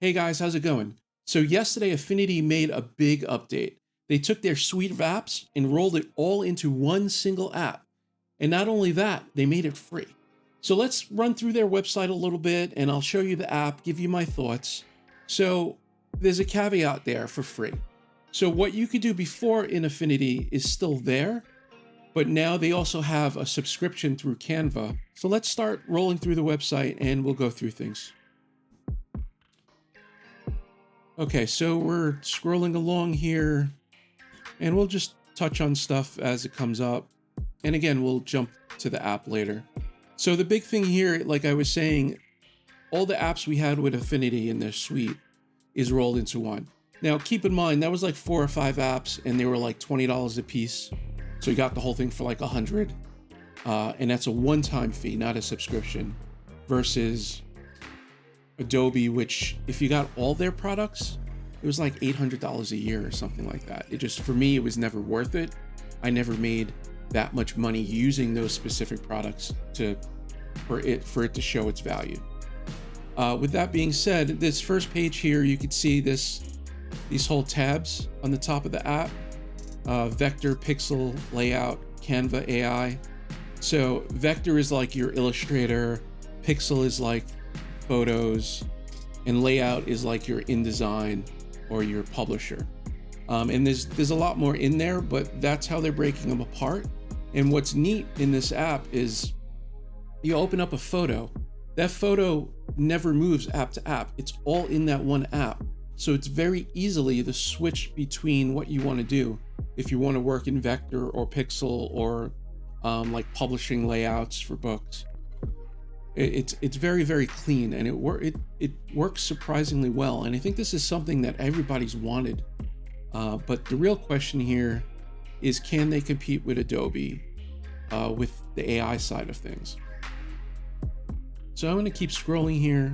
Hey guys, how's it going? So yesterday, Affinity made a big update. They took their suite of apps and rolled it all into one single app. And not only that, they made it free. So let's run through their website a little bit and I'll show you the app, give you my thoughts. So there's a caveat there for free. So what you could do before in Affinity is still there, but now they also have a subscription through Canva. So let's start rolling through the website and we'll go through things. Okay, so we're scrolling along here and we'll just touch on stuff as it comes up. And again, we'll jump to the app later. So the big thing here, like I was saying, all the apps we had with Affinity in their suite is rolled into one. Now, keep in mind, that was like 4 or 5 apps and they were like $20 a piece. So you got the whole thing for like $100. And that's a one-time fee, not a subscription, versus Adobe, which if you got all their products, it was like $800 a year or something like that. It just, for me, it was never worth it. I never made that much money using those specific products for it to show its value. With that being said, this first page here, you can see these whole tabs on the top of the app, vector, pixel, layout, Canva AI. So vector is like your Illustrator, pixel is like photos, and layout is like your InDesign or your publisher. And there's a lot more in there, but that's how they're breaking them apart. And what's neat in this app is you open up a photo. That photo never moves app to app. It's all in that one app. So it's very easily the switch between what you want to do. If you want to work in vector or pixel or like publishing layouts for books. It's very, very clean, and it works surprisingly well. And I think this is something that everybody's wanted. But the real question here is, can they compete with Adobe with the AI side of things? So I'm going to keep scrolling here.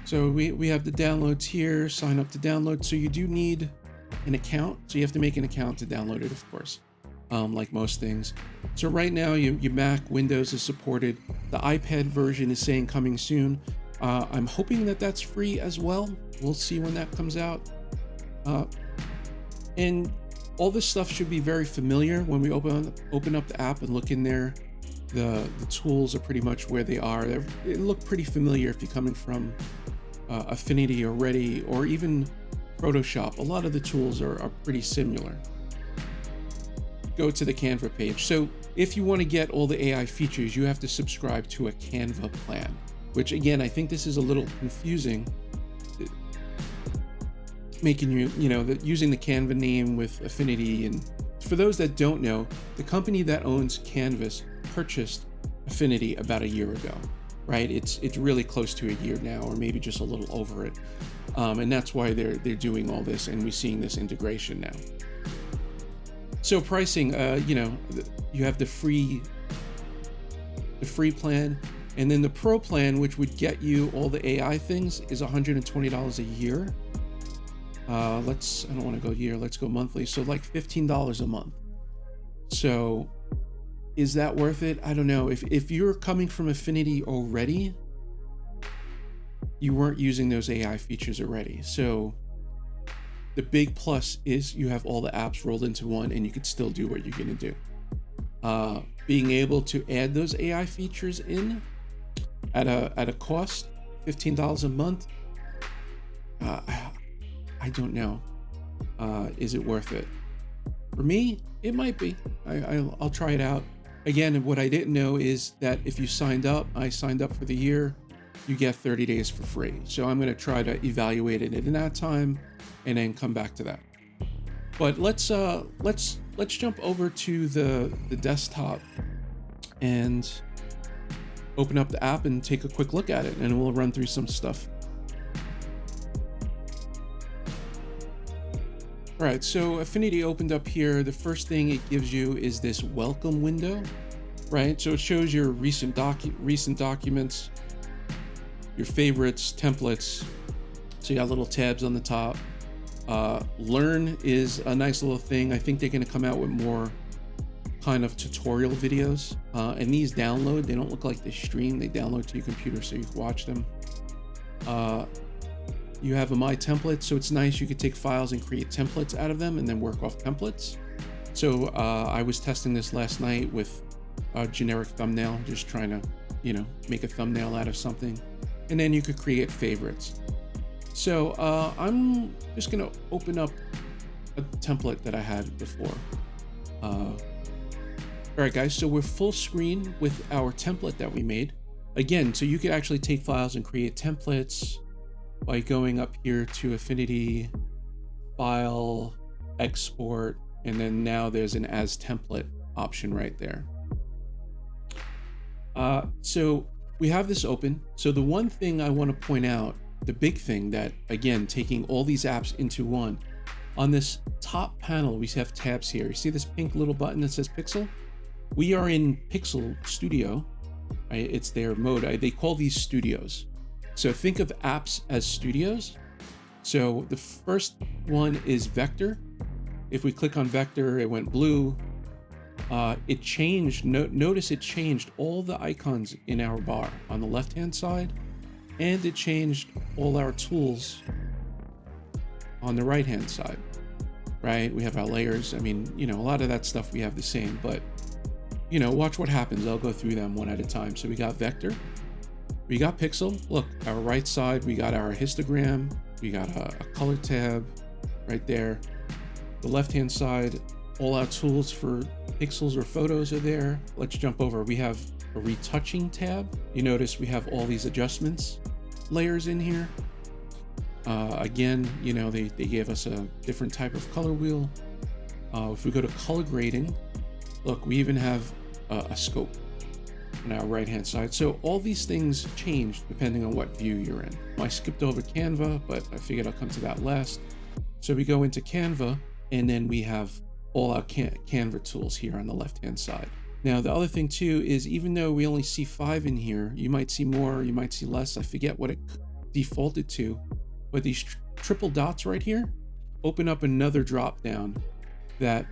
So we have the downloads here, sign up to download. So you do need an account. So you have to make an account to download it, of course. Like most things. So right now, your Mac, Windows is supported. The iPad version is saying coming soon. I'm hoping that that's free as well. We'll see when that comes out. And all this stuff should be very familiar when we open up the app and look in there. The tools are pretty much where they are. They look pretty familiar if you're coming from Affinity already, or even Photoshop. A lot of the tools are pretty similar. Go to the Canva page. So if you want to get all the AI features, you have to subscribe to a Canva plan, which again, I think this is a little confusing, making using the Canva name with Affinity. And for those that don't know, the company that owns Canvas purchased Affinity about a year ago, right? It's really close to a year now, or maybe just a little over it. And that's why they're doing all this, and we're seeing this integration now. So pricing, you have the free plan, and then the pro plan, which would get you all the AI things, is $120 a year. I don't want to go year, let's go monthly. So like $15 a month. So is that worth it? I don't know. If you're coming from Affinity already, you weren't using those AI features already. So the big plus is you have all the apps rolled into one, and you can still do what you're going to do. Being able to add those AI features in at a cost, $15 a month, I don't know. Is it worth it? For me, it might be. I'll try it out. Again, what I didn't know is that if you I signed up for the year, you get 30 days for free. So I'm going to try to evaluate it in that time and then come back to that. But let's jump over to the desktop and open up the app and take a quick look at it, and we'll run through some stuff. All right, so Affinity opened up here. The first thing it gives you is this welcome window, right? So it shows your recent documents, your favorites, templates. So you got little tabs on the top. Learn is a nice little thing. I think they're going to come out with more kind of tutorial videos. And these download, they don't look like they stream, they download to your computer so you can watch them. You have a My Template, so it's nice. You could take files and create templates out of them and then work off templates. So I was testing this last night with a generic thumbnail, just trying to, make a thumbnail out of something. And then you could create favorites. So I'm just gonna open up a template that I had before. All right, guys, so we're full screen with our template that we made. Again, so you could actually take files and create templates by going up here to Affinity, File, Export, and then now there's an As Template option right there. So we have this open. So the one thing I want to point out, the big thing that, again, taking all these apps into one, on this top panel, we have tabs here. You see this pink little button that says Pixel? We are in Pixel Studio. Right? It's their mode. They call these studios. So think of apps as studios. So the first one is Vector. If we click on Vector, it went blue. It changed. Notice it changed all the icons in our bar on the left-hand side, and it changed all our tools on the right-hand side, right? We have our layers. I mean, a lot of that stuff we have the same, but, watch what happens. I'll go through them one at a time. So we got Vector, we got Pixel. Look, our right side, we got our histogram, we got a color tab right there. The left-hand side, all our tools for pixels or photos are there. Let's jump over. We have a retouching tab. You notice we have all these adjustments layers in here. Again, they gave us a different type of color wheel. If we go to color grading, look, we even have a scope on our right hand side. So all these things change depending on what view you're in. I skipped over Canva, but I figured I'll come to that last. So we go into Canva, and then we have all our Canva tools here on the left hand side. Now the other thing too is, even though we only see 5 in here, you might see more, you might see less. I forget what it defaulted to, but these triple dots right here open up another drop down that,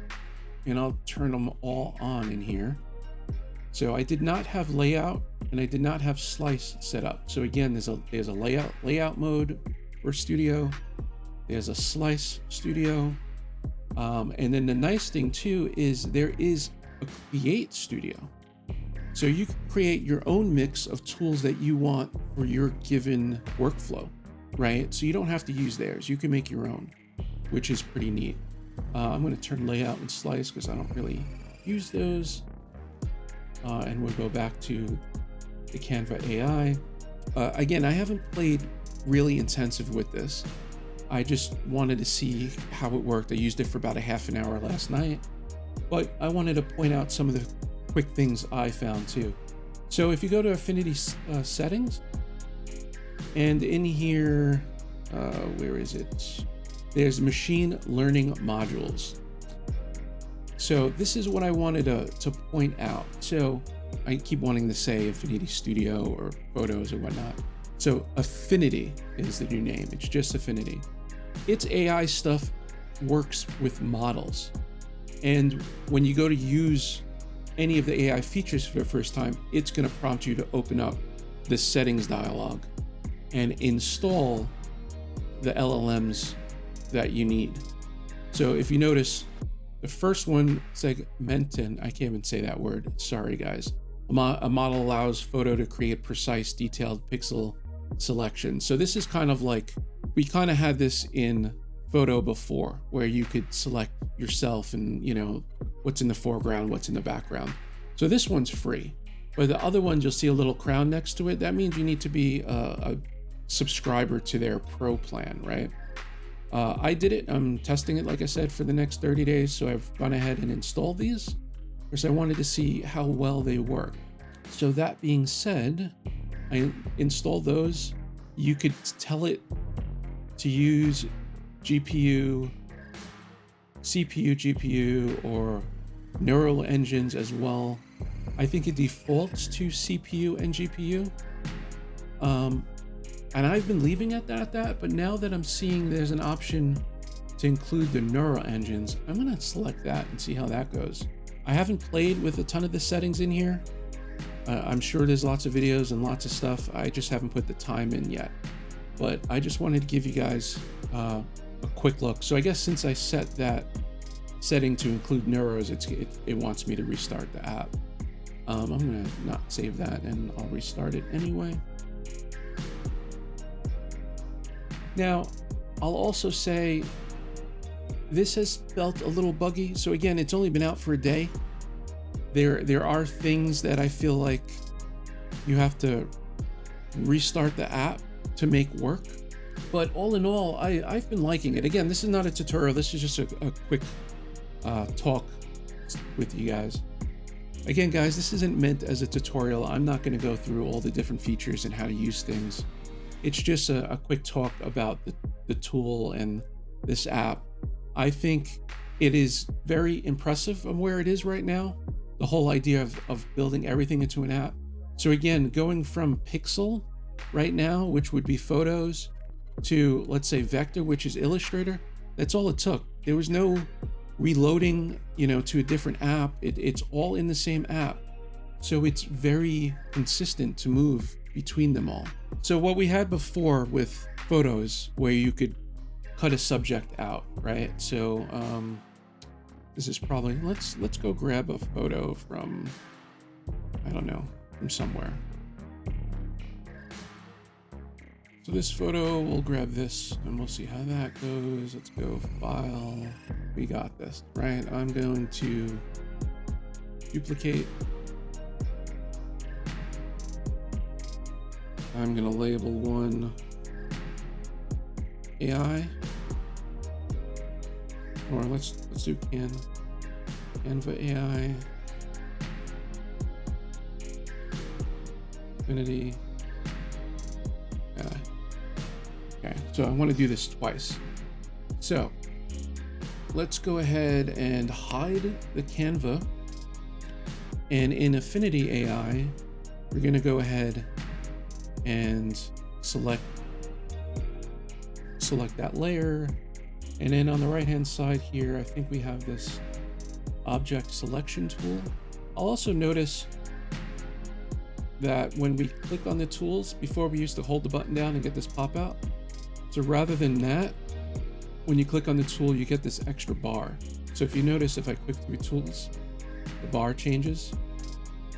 and I'll turn them all on in here. So I did not have layout, and I did not have slice set up. So again, there's a layout mode for studio. There's a slice studio. And then the nice thing too is there is a create studio. So you can create your own mix of tools that you want for your given workflow, right? So you don't have to use theirs. You can make your own, which is pretty neat. I'm going to turn layout and slice because I don't really use those. And we'll go back to the Canva AI. Again, I haven't played really intensive with this. I just wanted to see how it worked. I used it for about a half an hour last night, but I wanted to point out some of the quick things I found too. So if you go to Affinity settings, and in here, where is it? There's machine learning modules. So this is what I wanted to point out. So I keep wanting to say Affinity Studio or Photos or whatnot. So Affinity is the new name. It's just Affinity. Its AI stuff works with models. And when you go to use any of the AI features for the first time, it's going to prompt you to open up the settings dialog and install the LLMs that you need. So if you notice, the first one, segmentin, I can't even say that word. Sorry, guys. A model allows photo to create precise, detailed pixel selection. So this is kind of like, we kind of had this in photo before, where you could select yourself and, what's in the foreground, what's in the background. So this one's free, but the other ones, you'll see a little crown next to it. That means you need to be a subscriber to their pro plan, right? I did it. I'm testing it, like I said, for the next 30 days. So I've gone ahead and installed these because I wanted to see how well they work. So that being said, I installed those. You could tell it to use GPU, CPU, GPU, or neural engines as well. I think it defaults to CPU and GPU. And I've been leaving it at that, but now that I'm seeing there's an option to include the neural engines, I'm gonna select that and see how that goes. I haven't played with a ton of the settings in here. I'm sure there's lots of videos and lots of stuff. I just haven't put the time in yet. But I just wanted to give you guys a quick look. So I guess since I set that setting to include Neuros, it wants me to restart the app. I'm gonna not save that and I'll restart it anyway. Now, I'll also say this has felt a little buggy. So again, it's only been out for a day. There are things that I feel like you have to restart the app to make work. But all in all, I've been liking it. Again, this is not a tutorial. This is just a quick talk with you guys. Again, guys, this isn't meant as a tutorial. I'm not going to go through all the different features and how to use things. It's just a quick talk about the tool and this app. I think it is very impressive on where it is right now. The whole idea of building everything into an app. So again, going from Pixel right now, which would be photos, to let's say Vector, which is Illustrator, that's all it took. There was no reloading, to a different app. It's all in the same app. So it's very consistent to move between them all. So what we had before with photos, where you could cut a subject out, right? So this is probably, let's go grab a photo from, I don't know, from somewhere. So this photo, we'll grab this and we'll see how that goes. Let's go file. We got this, right? I'm going to duplicate. I'm going to label one AI. Or let's do Canva AI. Affinity. Okay, so I want to do this twice. So let's go ahead and hide the Canva. And in Affinity AI, we're going to go ahead and select that layer. And then on the right hand side here, I think we have this object selection tool. I'll also notice that when we click on the tools, before we used to hold the button down and get this pop out. So rather than that, when you click on the tool, you get this extra bar. So if you notice, if I click through tools, the bar changes.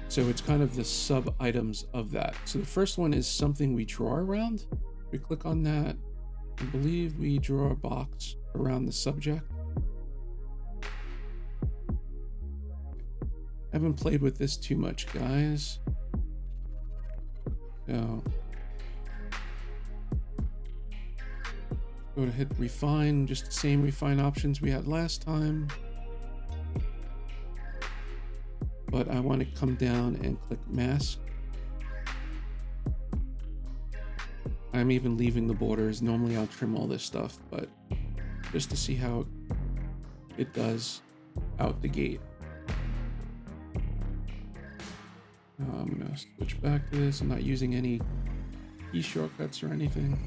So it's kind of the sub items of that. So the first one is something we draw around. We click on that. I believe we draw a box around the subject. I haven't played with this too much, guys. So go to hit refine, just the same refine options we had last time. But I want to come down and click mask. I'm even leaving the borders. Normally I'll trim all this stuff, but just to see how it does out the gate. I'm gonna switch back to this. I'm not using any key shortcuts or anything.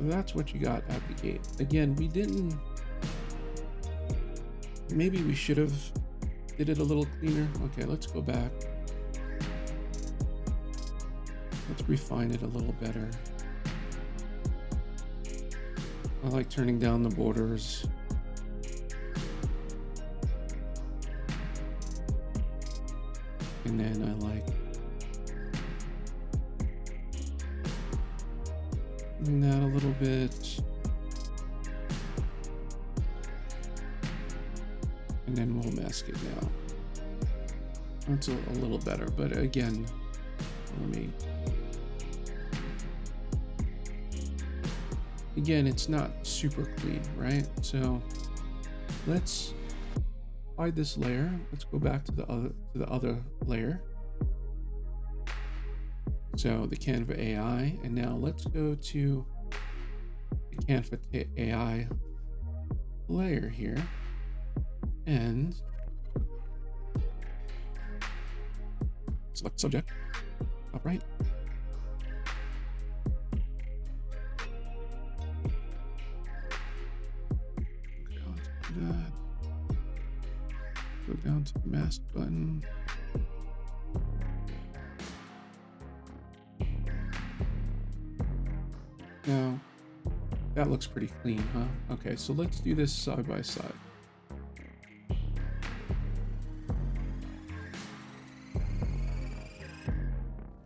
That's what you got at the gate. Again, we didn't, maybe we should have did it a little cleaner. Okay, let's go back. Let's refine it a little better. I like turning down the borders. And then I like doing that a little bit. And then we'll mask it now. That's a little better, but again, again, it's not super clean, right? So let's hide this layer. Let's go back to the other layer. So the Canva AI, and now let's go to the Canva AI layer here, and select subject, top right. mask button. Now, that looks pretty clean, huh? Okay, so let's do this side by side.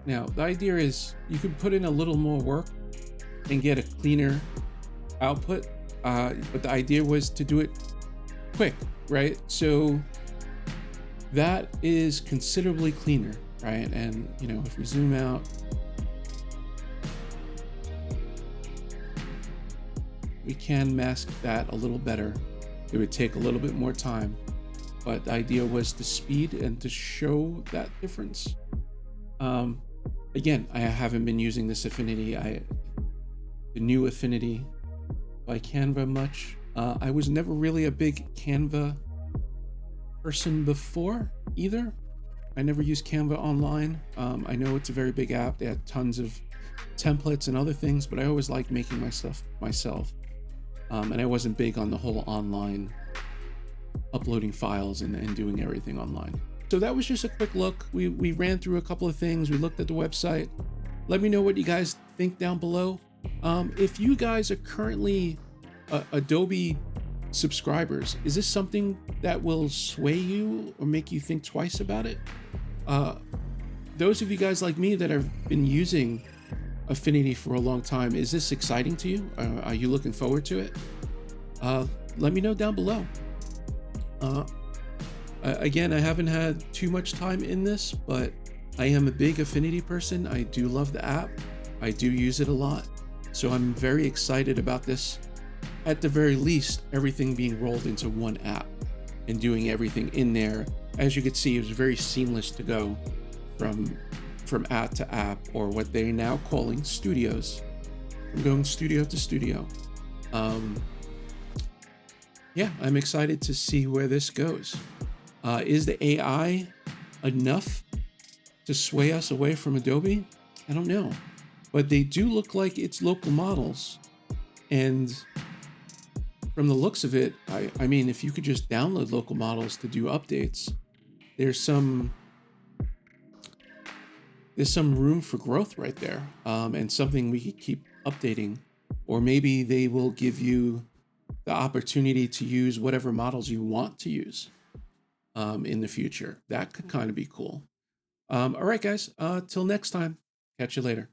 Now, the idea is you can put in a little more work and get a cleaner output, but the idea was to do it quick, right? So that is considerably cleaner, right? And, you know, if we zoom out, we can mask that a little better. It would take a little bit more time, but the idea was to speed and to show that difference. Again, I haven't been using this Affinity, the new Affinity by Canva much. I was never really a big Canva person before either. I never used Canva online. I know it's a very big app. They had tons of templates and other things, but I always liked making my stuff myself. And I wasn't big on the whole online uploading files and doing everything online. So that was just a quick look. We ran through a couple of things. We looked at the website. Let me know what you guys think down below. If you guys are currently Adobe subscribers, is this something that will sway you or make you think twice about it? Those of you guys like me that have been using Affinity for a long time, is this exciting to you? Are you looking forward to it? Let me know down below. Again, I haven't had too much time in this, but I am a big Affinity person. I do love the app. I do use it a lot. So I'm very excited about this. At the very least, everything being rolled into one app and doing everything in there. As you can see, it was very seamless to go from app to app, or what they're now calling studios. I'm going studio to studio. Yeah, I'm excited to see where this goes. Is the AI enough to sway us away from Adobe? I don't know, but they do look like it's local models. And from the looks of it, I mean, if you could just download local models to do updates, there's some room for growth right there, and something we could keep updating. Or maybe they will give you the opportunity to use whatever models you want to use in the future. That could kind of be cool. All right, guys, till next time. Catch you later.